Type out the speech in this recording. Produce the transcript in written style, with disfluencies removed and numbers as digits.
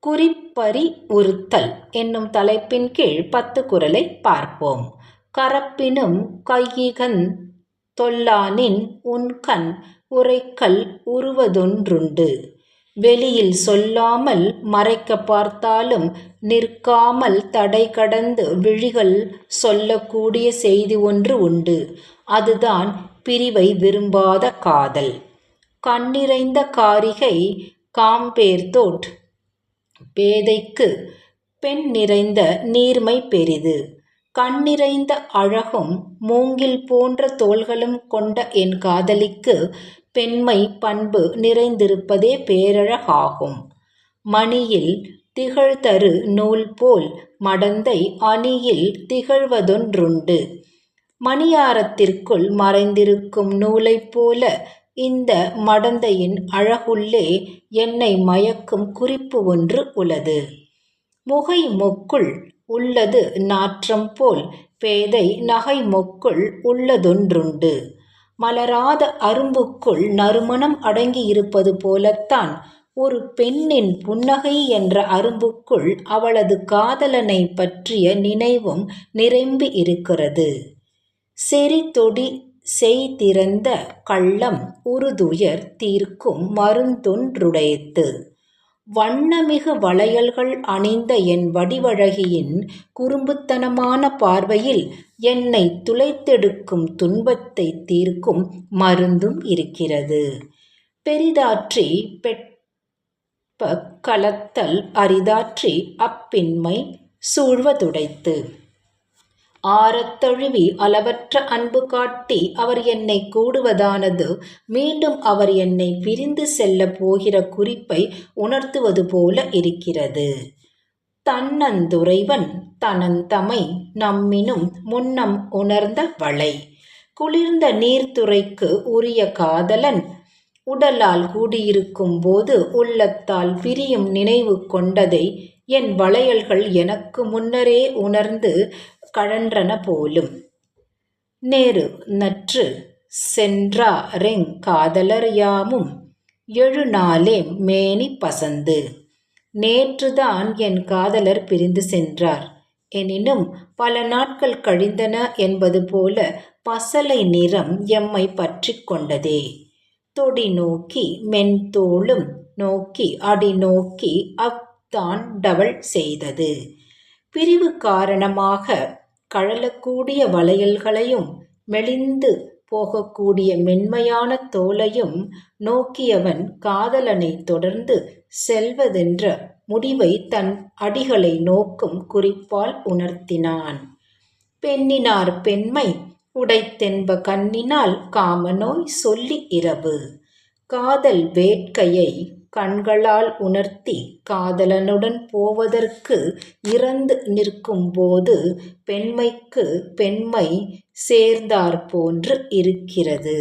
குறிப்பறி உறுத்தல் என்னும் தலைப்பின் கீழ் 10 குறளை பார்ப்போம். கரப்பினும் கையிகந் தொல்லானின் உண்கண் உரைக்கல் உறுவதொன்றுண்டு. வெளியில் சொல்லாமல் மறைக்க பார்த்தாலும் நிற்காமல் தடை கடந்து விழிகள் சொல்லக்கூடிய செய்தி ஒன்று உண்டு. அதுதான் பிரிவை விரும்பாத காதல். கண்ணிறைந்த காரிகை காம்பேர்தோட் பேதைக்கு பெண் நிறைந்த நீர்மை பெரிது. கண்ணிறைந்த அழகும் மூங்கில் போன்ற தோள்களும் கொண்ட என் காதலிக்கு பெண்மை பண்பு நிறைந்திருப்பதே பேரழகாகும். மணியில் திகழ்தரு நூல் போல் மடந்தை அணியில் திகழ்வதொன்றுண்டு. மணியாரத்திற்குள் மறைந்திருக்கும் நூலைப் போல இந்த மடந்தையின் அழகுள்ளே என்னை மயக்கும் குறிப்பு ஒன்று உளது. முகை மொக்குள் உள்ளது நாற்றம் போல் பேதை நகை மொக்குள் உள்ளதொன்றுண்டு. மலராத அரும்புக்குள் நறுமணம் அடங்கியிருப்பது போலத்தான் ஒரு பெண்ணின் புன்னகை என்ற அரும்புக்குள் அவளது காதலனை பற்றிய நினைவும் நிரம்பி இருக்கிறது. செறிதொடி செய்திறந்த கள்ளம் உறுதுயர் தீர்க்கும் மருந்தொன்றுடைத்து. வண்ணமிகு வளையல்கள் அணிந்த என் வடிவழகியின் குறும்புத்தனமான பார்வையில் என்னை துளைத்தெடுக்கும் துன்பத்தை தீர்க்கும் மருந்தும் இருக்கிறது. பெரிதாற்றி பெட்பக் கலத்தல் அரிதாற்றி அப்பின்மை சூழ்வதுடைத்து. ஆரத் தழுவி அளவற்ற அன்பு காட்டி அவர் என்னை கூடுவதானது மீண்டும் அவர் என்னை பிரிந்து செல்லப் போகிற குறிப்பை உணர்த்துவது போல இருக்கிறது. தன்னந்துறைவன் தனந்தமை நம்மினும் முன்னம் உணர்ந்த வளை. குளிர்ந்த நீர்த்துறைக்கு உரிய காதலன் உடலால் கூடியிருக்கும் போது உள்ளத்தால் பிரியும் நினைவு கொண்டதை என் வளையல்கள் எனக்கு முன்னரே உணர்ந்து கழன்றன போலும். நேரு நற்று சென்றாரெங் காதலர் யாமும் எழுநாளேம் மேனி பசந்து. நேற்றுதான் என் காதலர் பிரிந்து சென்றார். எனினும் பல நாட்கள் கழிந்தன என்பது போல பசலை நிறம் எம்மை பற்றி கொண்டதே. தொடி நோக்கி மென்தோளும் நோக்கி அடி நோக்கி தாண்டவள் செய்தது. பிரிவு காரணமாக கழலக்கூடிய வளையல்களையும் மெலிந்து போகக்கூடிய மென்மையான தோலையும் நோக்கியவன் காதலனை தொடர்ந்து செல்வதென்ற முடிவை தன் அடிகளை நோக்கும் குறிப்பால் உணர்த்தினான். பெண்ணினார் பெண்மை உடைத்தென்ப கண்ணினால் காமநோய் சொல்லி இரவு. காதல் வேட்கையை கண்களால் உணர்த்தி காதலனுடன் போவதற்கு இறந்து நிற்கும்போது பெண்மைக்கு பெண்மை சேர்ந்தாற்போன்று இருக்கிறது.